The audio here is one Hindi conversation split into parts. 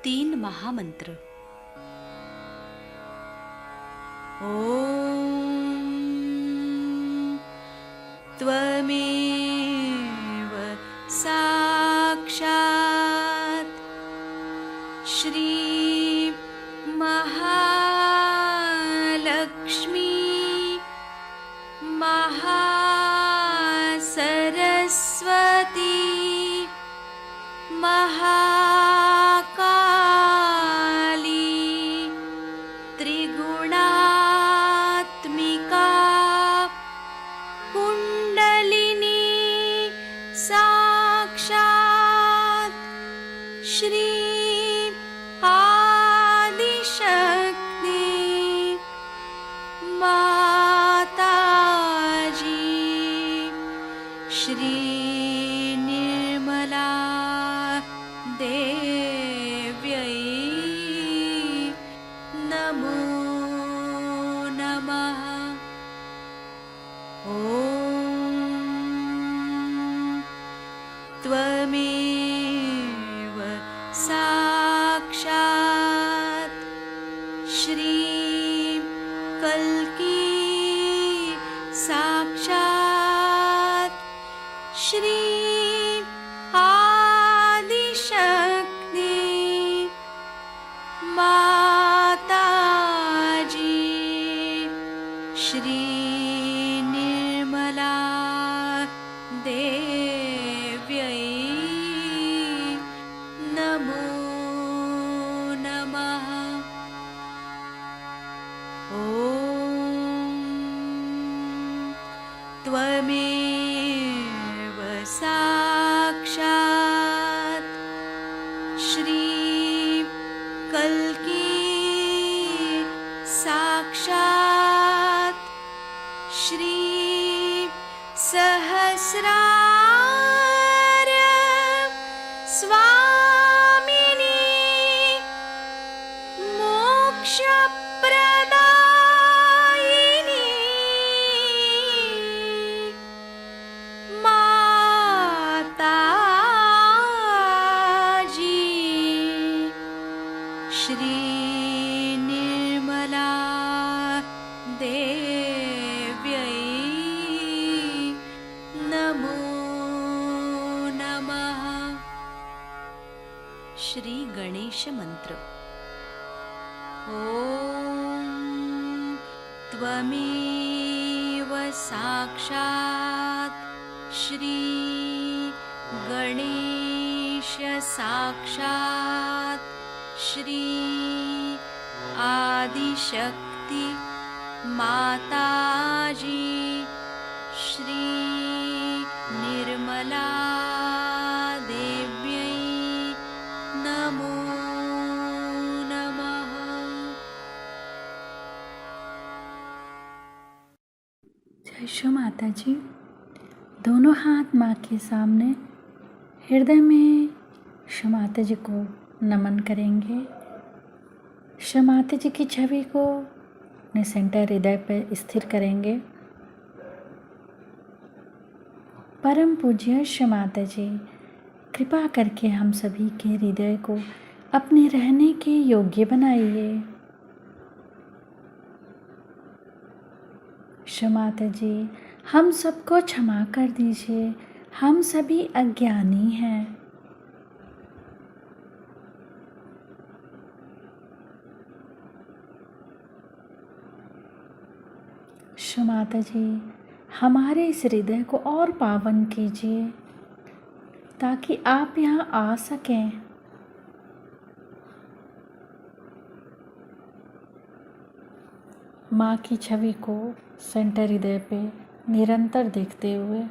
तीन महामंत्र। ओम त्वमेव साक्षात् श्री महालक्ष्मी महासरस्वती महाकाली त्रिगुणात्मिका कुंडलिनी साक्षात् श्री आदिशक्ति माताजी श्री निर्मला देव्यै नमो नमः। ॐ त्वमेव साक्षात् श्री कल्की साक्षात् श्री आदिशक्ति माताजी श्री निर्मला देव्यै नमो नमः। ॐ त्वमेव साक्षात् श्री कल्की साक्षात् श्री सहस्रार स्वामिनी मोक्षप्रदायिनी माताजी श्री निर्मला देव्यै नमो नमः। श्री गणेश मंत्र। ओम त्वमेव साक्षात् श्री गणेश साक्षात् श्री आदिशक्ति माताजी श्री निर्मला देव्यै नमो नमः। जय श्री माता जी। दोनों हाथ माँ के सामने हृदय में श्री माता जी को नमन करेंगे। श्री माता जी की छवि को अपने सेंटर हृदय पर स्थिर करेंगे। परम पूज्य श्री माता जी, कृपा करके हम सभी के हृदय को अपने रहने के योग्य बनाइए। श्री माता जी, हम सबको क्षमा कर दीजिए, हम सभी अज्ञानी हैं। श्री माता जी, हमारे इस हृदय को और पावन कीजिए ताकि आप यहाँ आ सकें। माँ की छवि को सेंटर हृदय पे निरंतर देखते हुए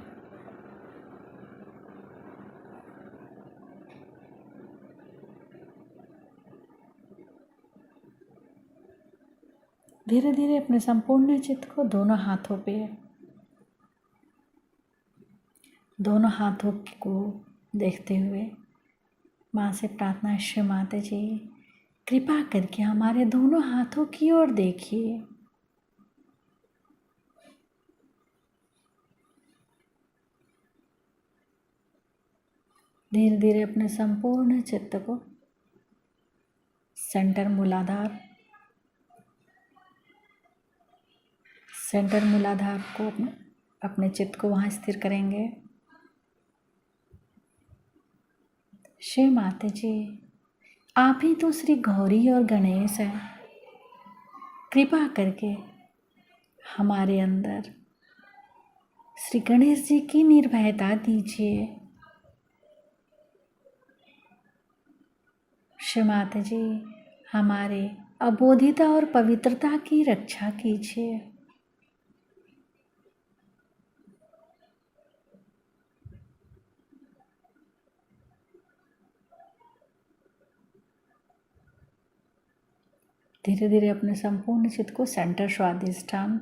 धीरे धीरे अपने संपूर्ण चित्त को दोनों हाथों को देखते हुए माँ से प्रार्थना, श्री माता जी कृपा करके हमारे दोनों हाथों की ओर देखिए। धीरे धीरे अपने संपूर्ण चित्त को सेंटर मूलाधार। सेंटर मूलाधार को अपने चित्त को वहाँ स्थिर करेंगे। श्री माता जी, आप ही तो श्री गौरी और गणेश हैं। कृपा करके हमारे अंदर श्री गणेश जी की निर्भयता दीजिए। श्री माता जी, हमारे अबोधिता और पवित्रता की रक्षा कीजिए। धीरे धीरे अपने संपूर्ण चित्त को सेंटर स्वादिष्ठान,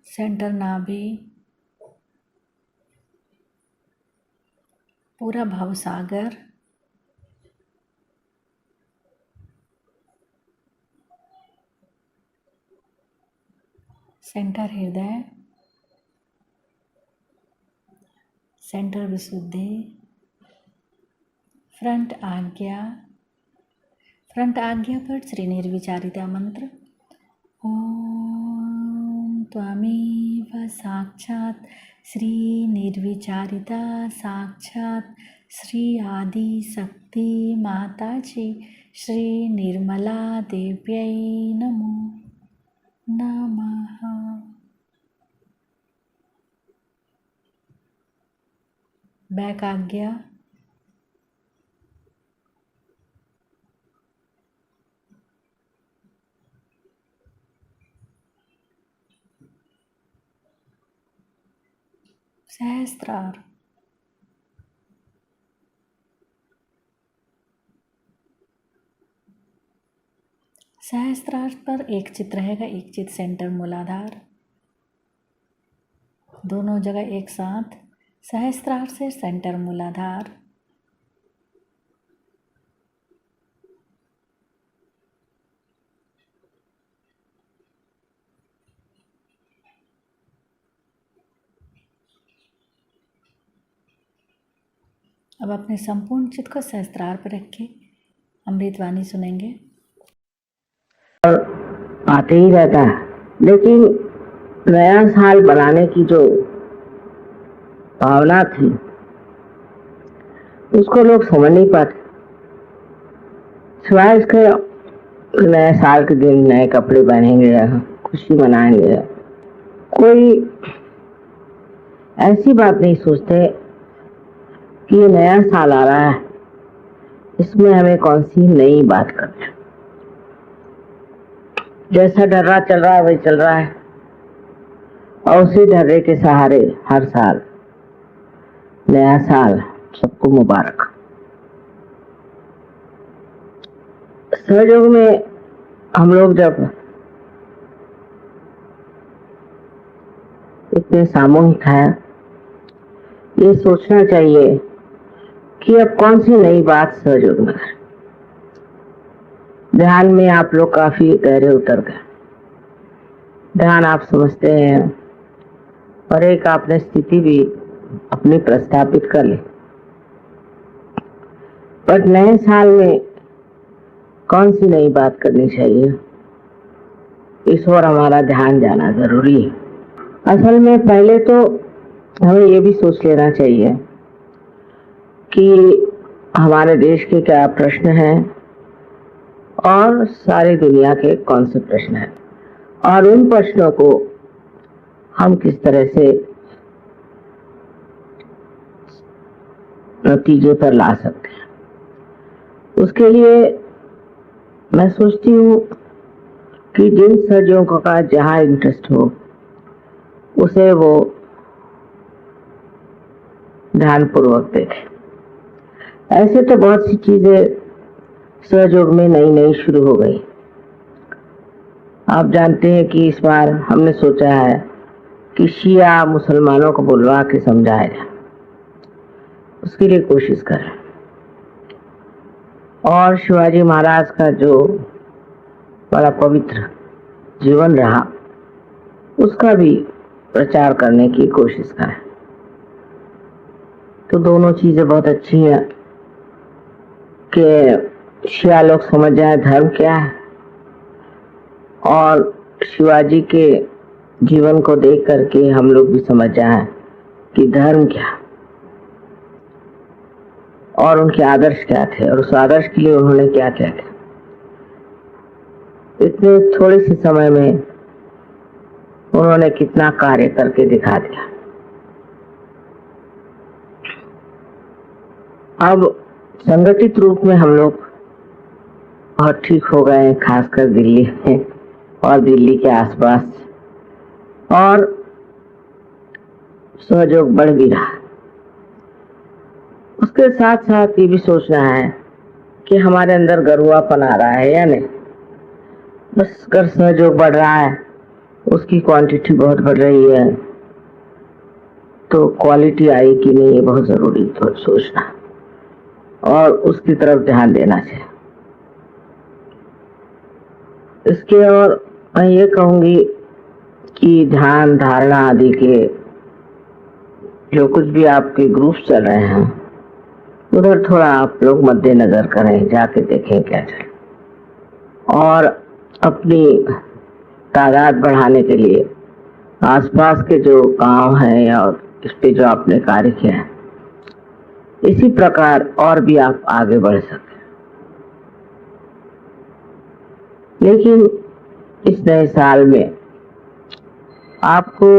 सेंटर नाभि, पूरा भवसागर, सेंटर हृदय, सेंटर विशुद्धि, फ्रंट आज्ञा। फ्रंट आज्ञा पर श्री निर्विचारिता मंत्र। ओम त्वमेव साक्षात् श्री निर्विचारिता साक्षात् श्री आदि शक्ति माता जी श्री निर्मला देव्यै नमो नमः। बैक आज्ञा। सहस्त्रार। सहस्त्रार पर एक चित रहेगा, एक चित सेंटर मूलाधार, दोनों जगह एक साथ। सहस्त्रार से सेंटर मूलाधार, अब अपने संपूर्ण चित्त को सहस्त्रार पर रखें। अमृतवाणी सुनेंगे। आते ही रहता है, लेकिन नया साल बनाने की जो भावना थी उसको लोग समझ नहीं पाते। सिवाय इसके नए साल के दिन नए कपड़े पहनेंगे, खुशी मनाएंगे, कोई ऐसी बात नहीं सोचते कि ये नया साल आ रहा है, इसमें हमें कौन सी नई बात करनी है। जैसा डर्रा चल रहा है वही चल रहा है, और उसी डर्रे के सहारे हर साल नया साल। सबको मुबारक। सहयोग में हम लोग जब इतने सामूहिक हैं, ये सोचना चाहिए कि अब कौन सी नई बात सहयोग में करें। ध्यान में आप लोग काफी गहरे उतर गए, ध्यान आप समझते हैं, और एक आपने स्थिति भी अपनी प्रस्थापित कर ली। पर नए साल में कौन सी नई बात करनी चाहिए, इस ओर हमारा ध्यान जाना जरूरी है। असल में पहले तो हमें ये भी सोच लेना चाहिए कि हमारे देश के क्या प्रश्न हैं और सारी दुनिया के कौन से प्रश्न हैं, और उन प्रश्नों को हम किस तरह से नतीजे पर ला सकते हैं। उसके लिए मैं सोचती हूँ कि जिन सहयोगों का जहाँ इंटरेस्ट हो उसे वो ध्यानपूर्वक देखें। ऐसे तो बहुत सी चीजें सहयोग में नई नई शुरू हो गई। आप जानते हैं कि इस बार हमने सोचा है कि शिया मुसलमानों को बुलवा के समझाया जाए, उसके लिए कोशिश करें। और शिवाजी महाराज का जो बड़ा पवित्र जीवन रहा उसका भी प्रचार करने की कोशिश करें। तो दोनों चीजें बहुत अच्छी हैं कि शिया लोग समझ जाए धर्म क्या है, और शिवाजी के जीवन को देख करके हम लोग भी समझ जाए कि धर्म क्या और उनके आदर्श क्या थे और उस आदर्श के लिए उन्होंने क्या क्या किया। इतने थोड़े से समय में उन्होंने कितना कार्य करके दिखा दिया। अब संगठित रूप में हम लोग बहुत ठीक हो गए हैं, खासकर दिल्ली में और दिल्ली के आसपास, और सहयोग बढ़ भी रहा। उसके साथ साथ ये भी सोचना है कि हमारे अंदर गरुआपन आ रहा है या नहीं। बस अगर सहयोग बढ़ रहा है, उसकी क्वांटिटी बहुत बढ़ रही है, तो क्वालिटी आई कि नहीं ये बहुत जरूरी तो सोचना और उसकी तरफ ध्यान देना चाहिए। इसके और मैं ये कहूंगी कि ध्यान धारणा आदि के जो कुछ भी आपके ग्रुप चल रहे हैं उधर थोड़ा आप लोग मद्देनजर करें, जाके देखें क्या चल, और अपनी तादाद बढ़ाने के लिए आसपास के जो गांव हैं और इस पे जो आपने कार्य किया है, इसी प्रकार और भी आप आगे बढ़ सकते। लेकिन इस नए साल में आपको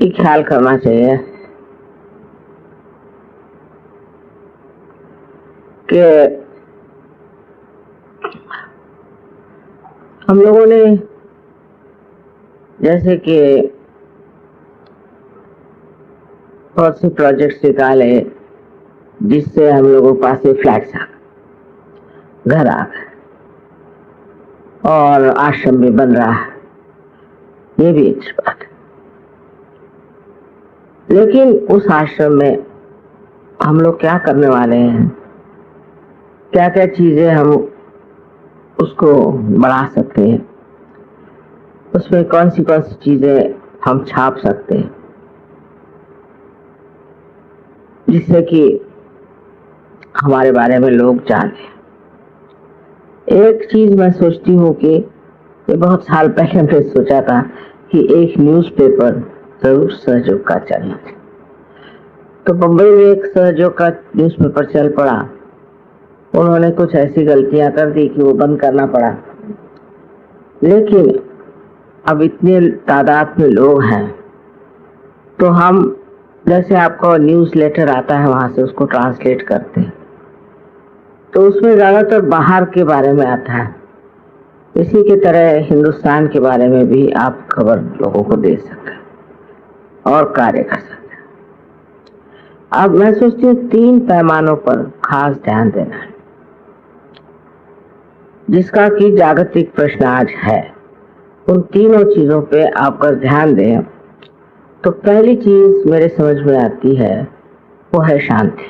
ये ख्याल करना चाहिए कि हम लोगों ने जैसे कि बहुत से प्रोजेक्ट्स निकाले जिससे हम लोगों के पास फ्लैट्स आ गए, घर आ गए, और आश्रम भी बन रहा है, ये भी अच्छी बात है। लेकिन उस आश्रम में हम लोग क्या करने वाले हैं, क्या क्या चीजें हम उसको बढ़ा सकते हैं, उसमें कौन सी चीजें हम छाप सकते हैं जिससे कि हमारे बारे में लोग जाने। एक चीज मैं सोचती हूँ कि ये बहुत साल पहले मैंने सोचा था कि एक न्यूज़पेपर जरूर सहयोग का चलना चाहिए। तो बम्बई में एक सहयोग का न्यूज़पेपर चल पड़ा, उन्होंने कुछ ऐसी गलतियां कर दी कि वो बंद करना पड़ा। लेकिन अब इतने तादाद में लोग हैं तो हम जैसे आपका न्यूज़ लेटर आता है वहां से उसको ट्रांसलेट करते हैं, तो उसमें ज्यादातर बाहर के बारे में आता है। इसी के तरह हिंदुस्तान के बारे में भी आप खबर लोगों को दे सकते हैं और कार्य कर सकते हैं। अब मैं सोचती हूँ 3 पैमानों पर खास ध्यान देना है, जिसका कि जागतिक प्रश्न आज है। उन तीनों चीजों पे आप अगर ध्यान दें तो पहली चीज मेरे समझ में आती है वो है शांति,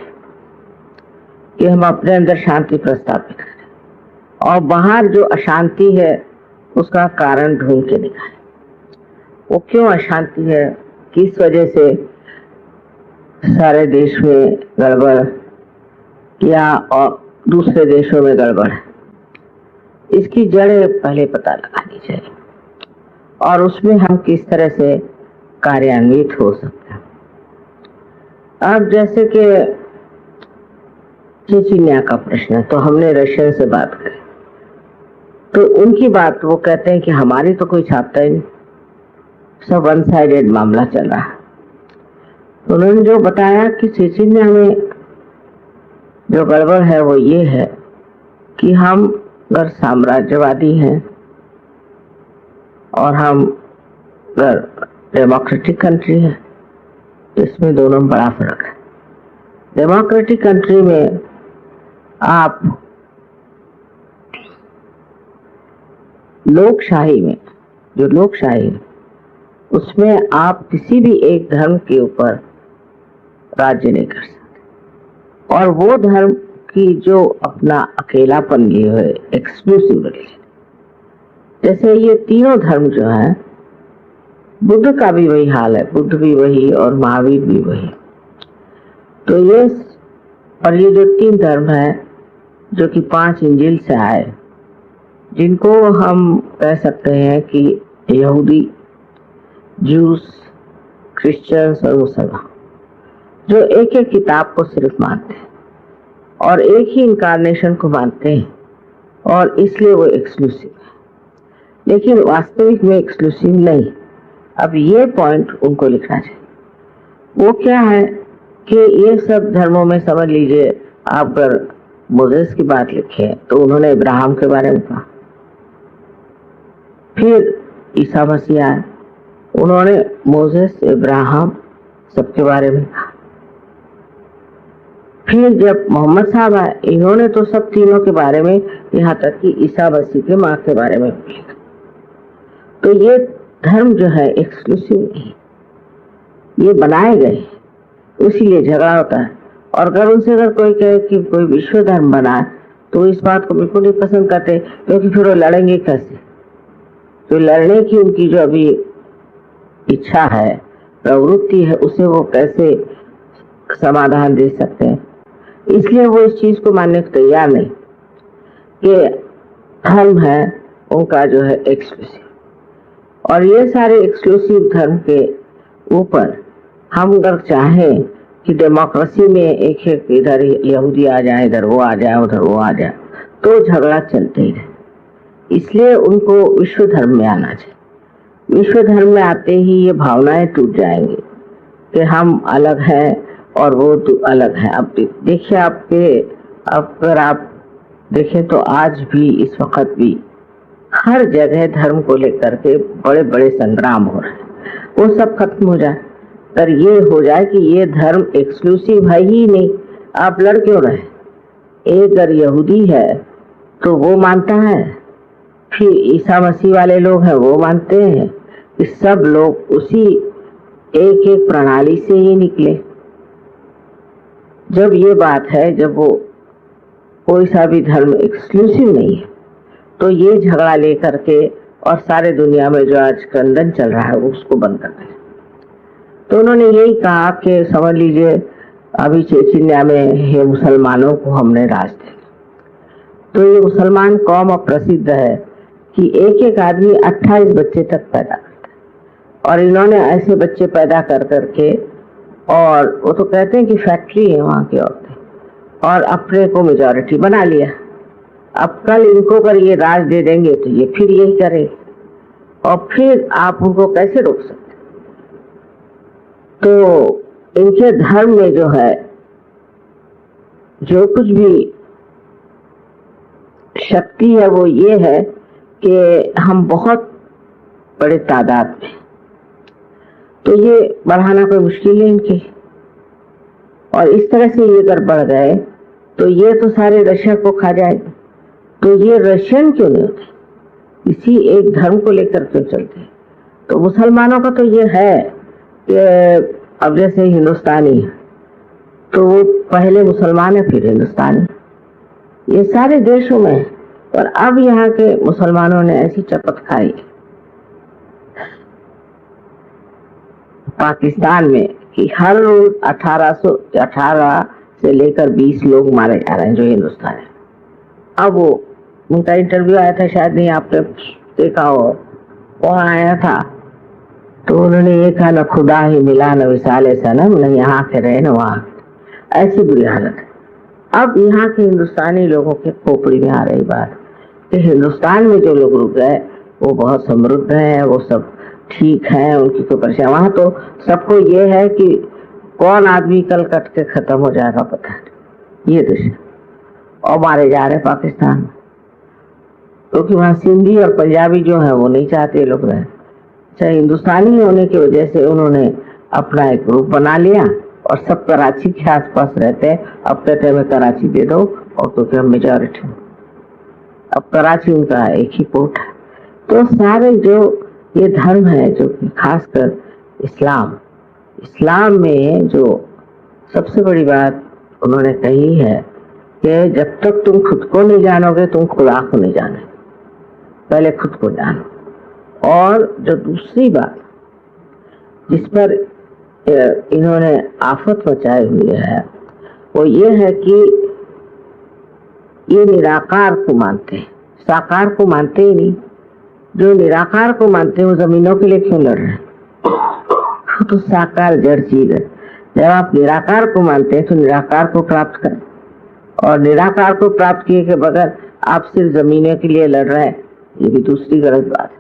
कि हम अपने अंदर शांति प्रस्थापित करें और बाहर जो अशांति है उसका कारण ढूंढ के दिखाएं। वो क्यों अशांति है, किस वजह से सारे देश में गड़बड़ या और दूसरे देशों में गड़बड़ है, इसकी जड़ें पहले पता लगानी चाहिए और उसमें हम किस तरह से कार्यान्वित हो सकते हैं। अब जैसे कि चेचन्या का प्रश्न है, तो हमने रशियन से बात करी, तो उनकी बात वो कहते हैं कि हमारी तो कोई छापता ही नहीं, सब वन साइडेड मामला चल रहा है। उन्होंने जो बताया कि चेचन्या में जो गड़बड़ है वो ये है कि हम अगर साम्राज्यवादी हैं और हम अगर डेमोक्रेटिक कंट्री है, इसमें दोनों में बड़ा फर्क है। डेमोक्रेटिक कंट्री में आप लोकशाही में, जो लोकशाही है उसमें आप किसी भी एक धर्म के ऊपर राज्य नहीं कर सकते, और वो धर्म की जो अपना अकेलापन लिए हुए एक्सक्लूसिव रिलीजन, जैसे ये तीनों धर्म जो है बुद्ध का भी वही हाल है, बुद्ध भी वही और महावीर भी वही। तो ये जो 3 धर्म है जो कि 5 इंजिल से आए, जिनको हम कह सकते हैं कि यहूदी, जूस, क्रिश्चियंस और मुसलमान, जो एक एक किताब को सिर्फ मानते हैं और एक ही इनकारनेशन को मानते हैं और इसलिए वो एक्सक्लूसिव है, लेकिन वास्तविक में एक्सक्लूसिव नहीं। अब ये पॉइंट उनको लिखना चाहिए। वो क्या है कि ये सब धर्मों में समझ लीजिए, आप अगर मोसेस की बात लिखे तो उन्होंने इब्राहिम के बारे में कहा, फिर ईसा मसीह आए, उन्होंने मोसेस, इब्राहिम सबके बारे में कहा, फिर जब मोहम्मद साहब आए, इन्होंने तो सब तीनों के बारे में, यहाँ तक कि ईसा मसीह के माँ के बारे में लिखा। तो ये धर्म जो है एक्सक्लूसिव नहीं, ये बनाए गए, इसीलिए झगड़ा होता है। और अगर उनसे अगर कोई कहे कि कोई विश्व धर्म बनाए तो इस बात को बिल्कुल नहीं पसंद करते, क्योंकि फिर वो लड़ेंगे कैसे? तो लड़ने की उनकी जो अभी इच्छा है, प्रवृत्ति है, उसे वो कैसे समाधान दे सकते हैं? इसलिए वो इस चीज को मानने को तैयार नहीं कि धर्म है उनका जो है एक्सक्लूसिव। और ये सारे एक्सक्लूसिव धर्म के ऊपर हम अगर चाहें कि डेमोक्रेसी में एक एक इधर यहूदी आ जाए, इधर वो आ जाए, उधर वो आ जाए, तो झगड़ा चलते ही रहे। इसलिए उनको विश्व धर्म में आना चाहिए। विश्व धर्म में आते ही ये भावनाएं टूट जाएंगी कि हम अलग हैं और वो तो अलग है। अब देखिए, अगर आप देखें तो आज भी, इस वक्त भी हर जगह धर्म को लेकर के बड़े बड़े संग्राम हो रहे हैं। वो सब खत्म हो जाए, पर ये हो जाए कि ये धर्म एक्सक्लूसिव है ही नहीं, आप लड़ क्यों रहे? एक अगर यहूदी है तो वो मानता है, फिर ईसा मसीह वाले लोग हैं वो मानते हैं कि सब लोग उसी एक एक प्रणाली से ही निकले। जब ये बात है, जब वो कोई सा भी धर्म एक्सक्लूसिव नहीं है, तो ये झगड़ा लेकर के और सारे दुनिया में जो आज क्रंदन चल रहा है उसको बंद कर दें। तो उन्होंने यही कहा कि समझ लीजिए अभी चेचिन्या में ये मुसलमानों को हमने राज दिया। तो ये मुसलमान कौम अब प्रसिद्ध है कि एक एक आदमी 28 बच्चे तक पैदा करता है, और इन्होंने ऐसे बच्चे पैदा कर करके, और वो तो कहते हैं कि फैक्ट्री है वहाँ की औरतें, और अपने को मेजॉरिटी बना लिया। अब कल इनको अगर ये राज दे देंगे तो ये फिर यही करेंगे, और फिर आप उनको कैसे रोक सकते? तो इनके धर्म में जो है, जो कुछ भी शक्ति है वो ये है कि हम बहुत बड़े तादाद में, तो ये बढ़ाना कोई मुश्किल है इनकी। और इस तरह से ये अगर बढ़ गए तो ये तो सारे रशिया को खा जाएगी। तो ये रशियन क्यों नहीं होते? इसी एक धर्म को लेकर क्यों चलते? तो मुसलमानों का तो ये है कि अब जैसे हिंदुस्तानी है तो वो पहले मुसलमान है फिर हिंदुस्तानी, ये सारे देशों में। और अब यहाँ के मुसलमानों ने ऐसी चपत खाई पाकिस्तान में कि हर रोज 1818 से लेकर 20 लोग मारे जा रहे हैं जो हिंदुस्तान है। अब वो उनका इंटरव्यू आया था, शायद नहीं आपने देखा हो, कौन आया था, तो उन्होंने ये कहा, न खुदा ही मिला न विशाल सनम, न यहाँ के रहे न वहाँ। ऐसी बुरी हालत है। अब यहाँ के हिंदुस्तानी लोगों के खोपड़ी में आ रही बात कि हिंदुस्तान में जो लोग रुक गए वो बहुत समृद्ध हैं, वो सब ठीक है, उनकी कोई परेशानी। वहां तो सबको ये है कि कौन आदमी कल कट के खत्म हो जाएगा पता नहीं, ये दृश्य। और मारे जा रहे पाकिस्तान में, क्योंकि वहाँ सिंधी और पंजाबी जो है वो नहीं चाहते लोग रहे। चाहे हिंदुस्तानी होने की वजह से उन्होंने अपना एक ग्रुप बना लिया और सब कराची के आसपास रहते हैं। अब कहते हैं मैं कराची दे दो, और क्योंकि हम मेजॉरिटी, अब कराची उनका एक ही पोर्ट है। तो सारे जो ये धर्म है, जो खासकर इस्लाम में जो सबसे बड़ी बात उन्होंने कही है कि जब तक तुम खुद को नहीं जानोगे तुम खुदा को नहीं जाने, पहले खुद को जानो। और जो दूसरी बात जिस पर इन्होंने आफत मचाई हुई है वो ये है कि ये निराकार को मानते हैं, साकार को मानते ही नहीं। जो निराकार को मानते हैं वो जमीनों के लिए क्यों लड़ रहे हैं? वो तो साकार जड़ चीज है। जब आप निराकार को मानते हैं तो निराकार को प्राप्त करें, और निराकार को प्राप्त किए के बगैर आप सिर्फ जमीनों के लिए लड़ रहे हैं, ये भी दूसरी गलत बात है।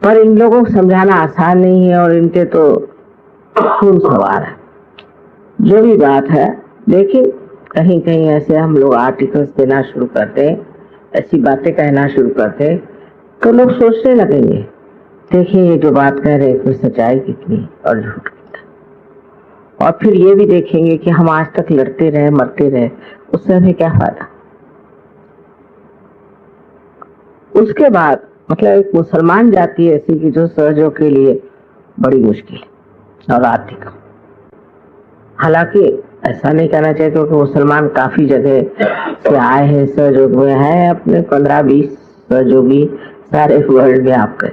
पर इन लोगों को समझाना आसान नहीं है और इनके तो खून सवार है। जो भी बात है, लेकिन कहीं कहीं ऐसे हम लोग आर्टिकल्स देना शुरू करते हैं, ऐसी बातें कहना शुरू करते हैं, तो लोग सोचने लगेंगे देखिए ये जो बात कह रहे हैं इसमें सच्चाई कितनी और झूठ कितना। और फिर ये भी देखेंगे कि हम आज तक लड़ते रहे मरते रहे, उससे हमें क्या फायदा। उसके बाद मतलब एक मुसलमान जाति ऐसी कि जो सहजों के लिए बड़ी मुश्किल है और आर्थिक। हालांकि ऐसा नहीं कहना चाहिए क्योंकि मुसलमान काफी जगह से आए हैं, सहयोग में है अपने 15-20 सहयोगी सारे वर्ल्ड में आप कह।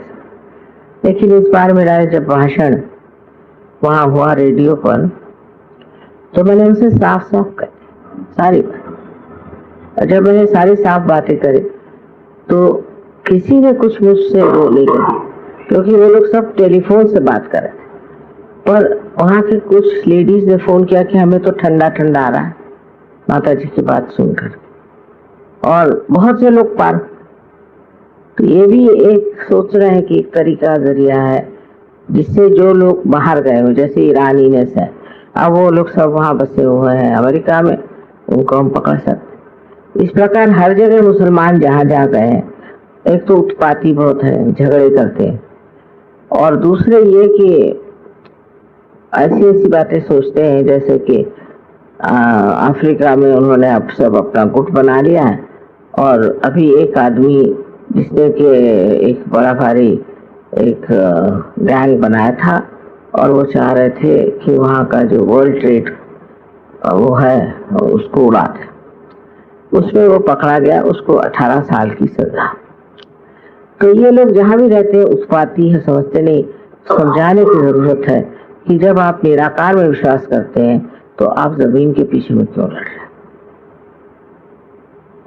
लेकिन इस बार मेरा जब भाषण वहां हुआ रेडियो पर, तो मैंने उनसे साफ साफ कही सारी बात। और जब मैंने सारी साफ बातें करी तो किसी ने कुछ मुझसे वो नहीं कहा, क्योंकि वो लोग सब टेलीफोन से बात कर रहे थे। पर वहां के कुछ लेडीज ने फोन किया कि हमें तो ठंडा ठंडा आ रहा है माता जी की बात सुनकर, और बहुत से लोग पार। तो ये भी एक सोच रहे हैं कि एक तरीका जरिया है जिससे जो लोग बाहर गए हो, जैसे ईरानी ने से अब वो लोग सब वहां बसे हुए हैं अमेरिका में, उनको हम पकड़ सकते। इस प्रकार हर जगह मुसलमान जहां जहां गए हैं, एक तो उत्पाती बहुत है, झगड़े करते हैं, और दूसरे ये कि ऐसी ऐसी बातें सोचते हैं जैसे कि अफ्रीका में उन्होंने अब सब अपना गुट बना लिया है। और अभी एक आदमी जिसने कि एक बड़ा भारी एक गैंग बनाया था और वो चाह रहे थे कि वहाँ का जो वर्ल्ड ट्रेड वो है उसको उड़ा दे, उसमें वो पकड़ा गया, उसको 18 साल की सजा। तो ये लोग जहाँ भी रहते हैं उत्पाती है, समझते नहीं। समझाने की जरूरत है कि जब आप निराकार में विश्वास करते हैं तो आप जमीन के पीछे में क्यों लड़ रहे हैं।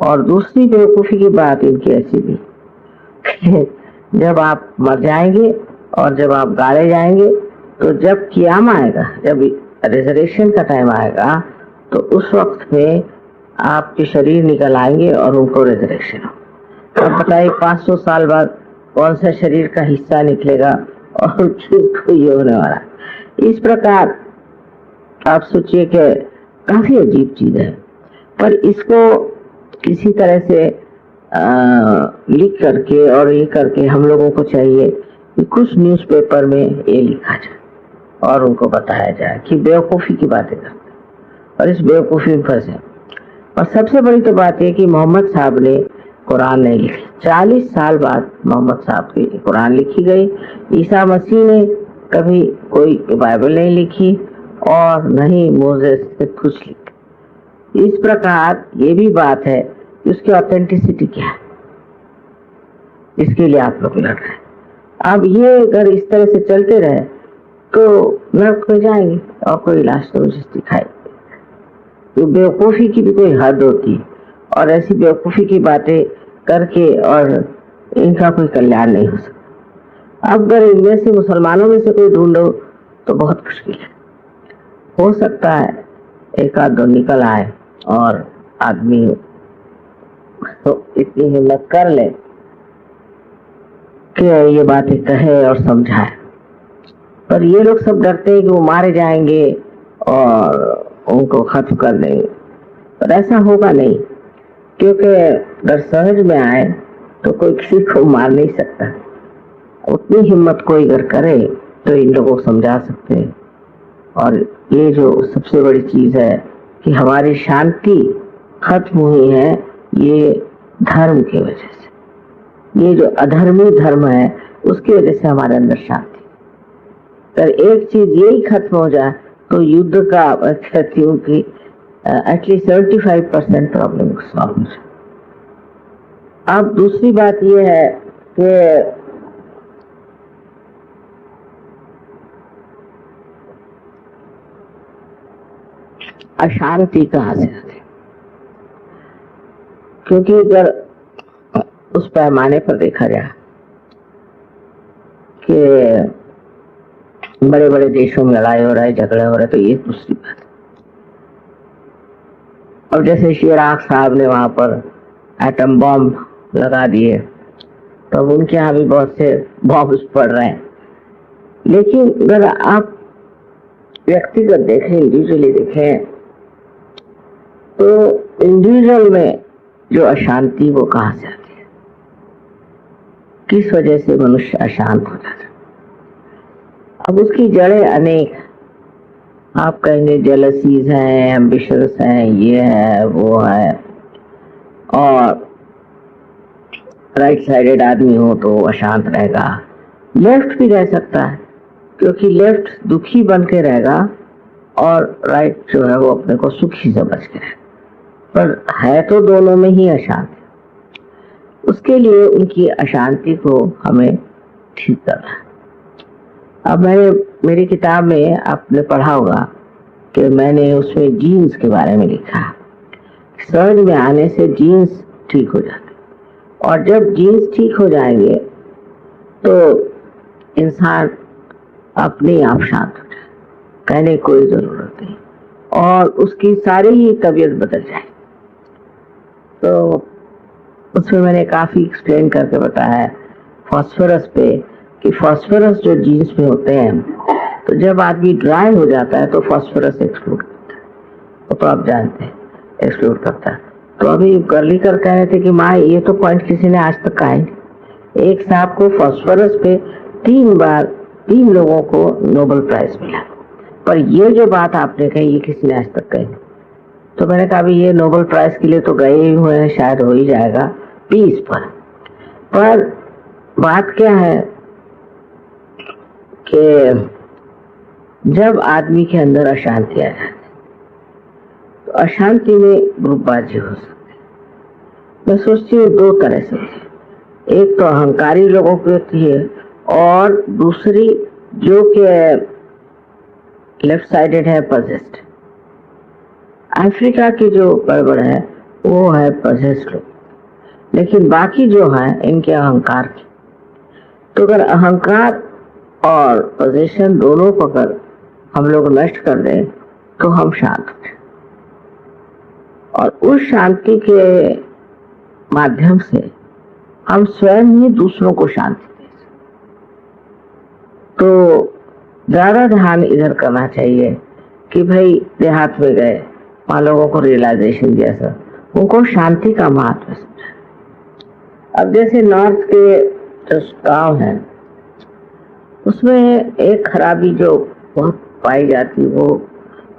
और दूसरी बेवकूफी की बात इनकी ऐसी भी जब आप मर जाएंगे और जब आप गाड़े जाएंगे, तो जब क़याम आएगा, जब रिजर्वेशन का टाइम आएगा, तो उस वक्त में आपके शरीर निकल आएंगे और उनको रिजर्वेशन हो। अब बताइए 500 साल बाद कौन सा शरीर का हिस्सा निकलेगा और किसको ये होने वाला। इस प्रकार आप सोचिए कि काफी अजीब चीज है, पर इसको किसी तरह से लिख करके और ये करके हम लोगों को चाहिए कि कुछ न्यूज़पेपर में ये लिखा जाए और उनको बताया जाए कि बेवकूफ़ी की बातें करते और इस बेवकूफ़ी में फंसे। और सबसे बड़ी तो बात है कि मोहम्मद साहब ने कुरान नहीं लिखी। 40 साल बाद मोहम्मद साहब की कुरान लिखी गई। ईसा मसीह ने कभी कोई बाइबल नहीं लिखी और नहीं मोसेस से कुछ लिखा। इस प्रकार ये भी बात है कि उसकी ऑथेंटिसिटी क्या है, इसके लिए आप लोग लड़ रहे हैं। अब ये अगर इस तरह से चलते रहे तो नर्क में जाएंगे और कोई इलाज तो मुझे दिखाई। तो बेवकूफ़ी की भी कोई हद होती है और ऐसी बेवकूफ़ी की बातें करके और इनका कोई कल्याण नहीं हो सकता। अब अगर इनमें से मुसलमानों में से कोई ढूंढो तो बहुत मुश्किल है। हो सकता है एक आध दो निकल आए और आदमी तो इतनी हिम्मत कर ले कि ये बातें कहे और समझाए। पर ये लोग सब डरते हैं कि वो मारे जाएंगे और उनको खत्म कर देंगे, पर ऐसा होगा नहीं, क्योंकि अगर सहज में आए तो कोई किसी को मार नहीं सकता। उतनी हिम्मत कोई अगर करे तो इन लोगों को समझा सकते हैं। और ये जो सबसे बड़ी चीज है कि हमारी शांति खत्म हुई है, ये धर्म की वजह से। ये जो अधर्मी धर्म है उसकी वजह से हमारे अंदर शांति। अगर एक चीज यही खत्म हो जाए तो युद्ध का कहती हूँ कि एटलीस्ट 75% प्रॉब्लम को सॉल्व हो जाए। अब दूसरी बात यह है कि अशांति कहाँ से आती? क्योंकि अगर उस पैमाने पर देखा जाए कि बड़े बड़े देशों में लड़ाई हो रहा है, झगड़े हो रहे हैं, तो ये दूसरी बात है। और जैसे शिराक साहब ने वहां पर एटम बॉम्ब लगा दिए, तो अब उनके यहाँ भी बहुत से बॉम्ब्स पड़ रहे हैं। लेकिन अगर आप व्यक्तिगत देखें, इंडिविजुअली देखें, तो इंडिविजुअल में जो अशांति वो कहाँ से आती है? किस वजह से मनुष्य अशांत हो जाता है? अब उसकी जड़ें अनेक। आप कहेंगे जेलसीज हैं, एम्बिशंस हैं, ये है वो है, और राइट साइडेड आदमी हो तो अशांत रहेगा। लेफ्ट भी रह सकता है, क्योंकि लेफ्ट दुखी बन के रहेगा और राइट जो है वो अपने को सुखी समझ के रहेगा, पर है तो दोनों में ही अशांति। उसके लिए उनकी अशांति को हमें ठीक करना है। अब मेरी किताब में आपने पढ़ा होगा कि मैंने उसमें जीन्स के बारे में लिखा। समझ में आने से जीन्स ठीक हो जाते, और जब जीन्स ठीक हो जाएंगे तो इंसान अपने आप शांत हो जाए, कहने की कोई जरूरत नहीं, और उसकी सारी ही तबीयत बदल जाए। तो उसमें मैंने काफी एक्सप्लेन करके बताया है फास्फोरस पे, कि फास्फोरस जो जीन्स में होते हैं, तो जब आदमी ड्राई हो जाता है तो फास्फोरस एक्सक्लूड करता है, तो आप जानते हैं एक्सक्लूड करता है। तो अभी गर्ली कर कह रहे थे कि माँ ये तो पॉइंट किसी ने आज तक कहा नहीं। एक साहब को फास्फोरस पे 3 लोगों को नोबेल प्राइज मिला, पर ये जो बात आपने कही ये किसी ने आज तक कही। तो मैंने कहा भी ये नोबेल प्राइज के लिए तो गए ही हुए हैं, शायद हो ही जाएगा पीस पर बात क्या है कि जब आदमी के अंदर अशांति आ जाती है तो अशांति में ग्रुपबाजी हो सकती है। मैं सोचती हूँ 2 तरह से, एक तो अहंकारी लोगों की होती है, और दूसरी जो कि लेफ्ट साइडेड है, पजेस्ट। अफ्रीका की जो गड़बड़ है वो है पजेस्ट लोग, लेकिन बाकी जो है इनके अहंकार की। तो अगर अहंकार और पोजीशन दोनों को अगर हम लोग नष्ट कर दें तो हम शांत हो जाए, और उस शांति के माध्यम से हम स्वयं ही दूसरों को शांति दे सकते। तो ज्यादा ध्यान इधर करना चाहिए कि भाई देहात में गए, वहां लोगों को रियलाइजेशन दिया, सर उनको शांति का महत्व समझा। अब जैसे नॉर्थ के जो गांव है उसमें एक खराबी जो बहुत पाई जाती वो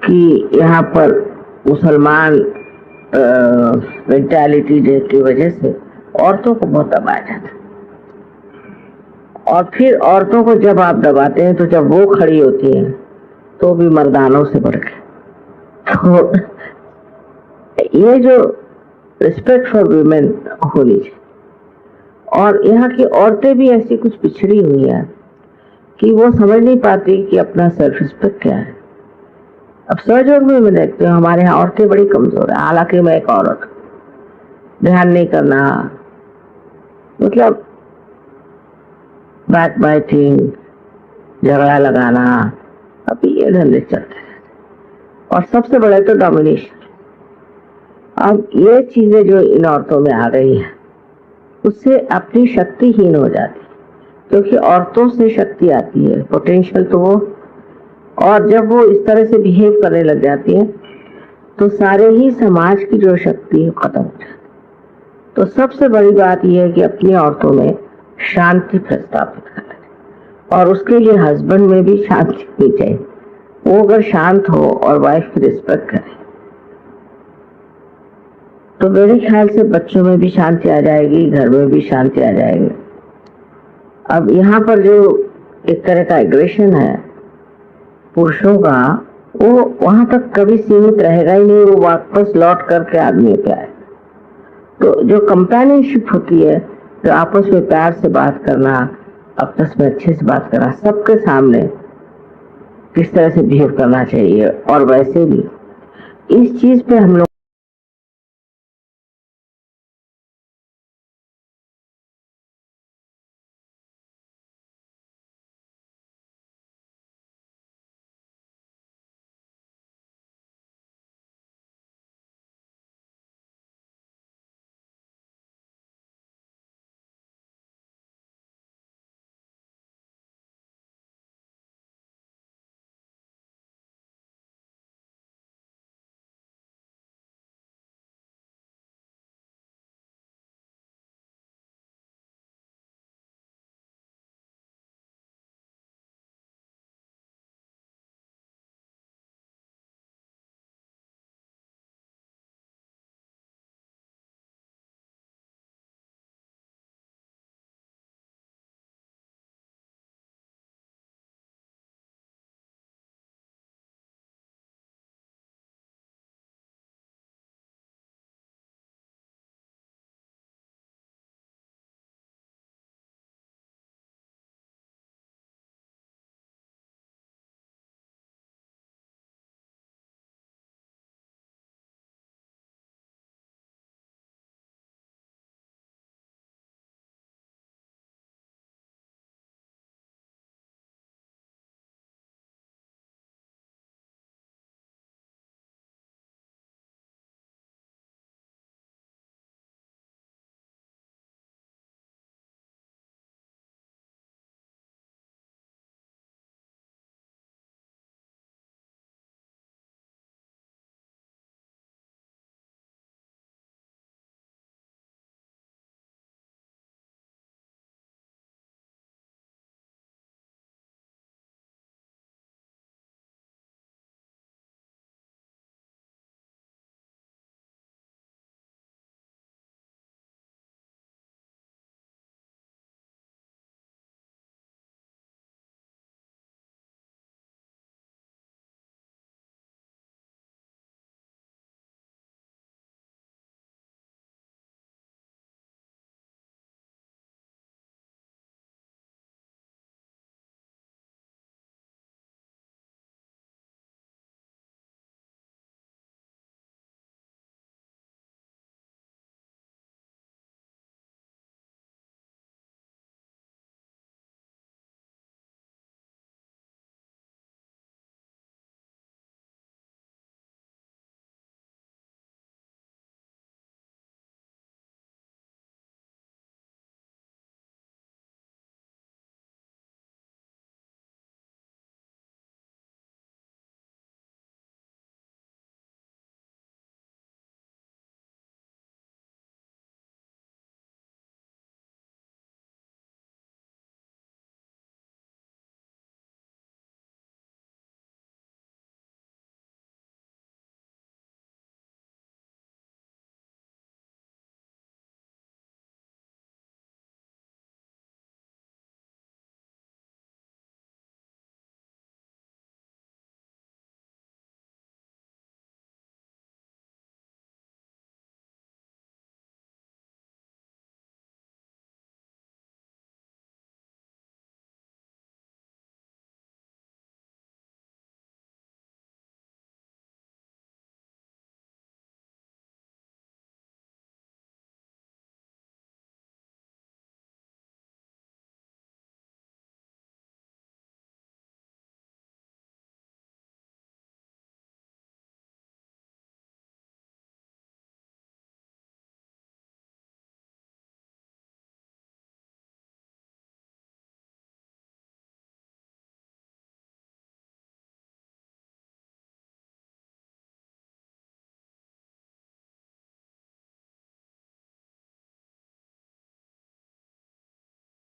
कि यहाँ पर मुसलमान मेंटालिटी की वजह से औरतों को बहुत दबाया जाता है, और फिर औरतों को जब आप दबाते हैं तो जब वो खड़ी होती हैं तो भी मर्दानों से बढ़ के। तो ये जो रिस्पेक्ट फॉर वुमेन होनी चाहिए, और यहाँ की औरतें भी ऐसी कुछ पिछड़ी हुई है कि वो समझ नहीं पाती कि अपना सेल्फ रिस्पेक्ट क्या है। अब सहयोग में मैं देखती हूँ हमारे यहाँ औरतें बड़ी कमजोर है, हालांकि मैं एक औरत, ध्यान नहीं करना, मतलब बैक बाइटिंग, झगड़ा लगाना, अभी ये धंधे चलते रहते, और सबसे बड़े तो डोमिनेशन। अब ये चीजें जो इन औरतों में आ गई है उससे अपनी शक्तिहीन हो जाती है, क्योंकि औरतों से शक्ति आती है, पोटेंशियल तो वो, और जब वो इस तरह से बिहेव करने लग जाती है तो सारे ही समाज की जो शक्ति है खत्म हो जाती है। तो सबसे बड़ी बात यह है कि अपनी औरतों में शांति प्रस्तापित करना चाहिए, और उसके लिए हस्बैंड में भी शांति होनी चाहिए। वो अगर शांत हो और वाइफ की रिस्पेक्ट करे तो मेरे ख्याल से बच्चों में भी शांति आ जाएगी, घर में भी शांति आ जाएगी। अब यहाँ पर जो एक तरह का एग्रेशन है पुरुषों का, वो वहां तक कभी सीमित रहेगा ही नहीं, वो वापस लौट करके आदमी पे आए। तो जो कंपेनियनशिप होती है, जो आपस में प्यार से बात करना, आपस में अच्छे से बात करना, सबके सामने किस तरह से बिहेव करना चाहिए, और वैसे भी इस चीज पे हम लोग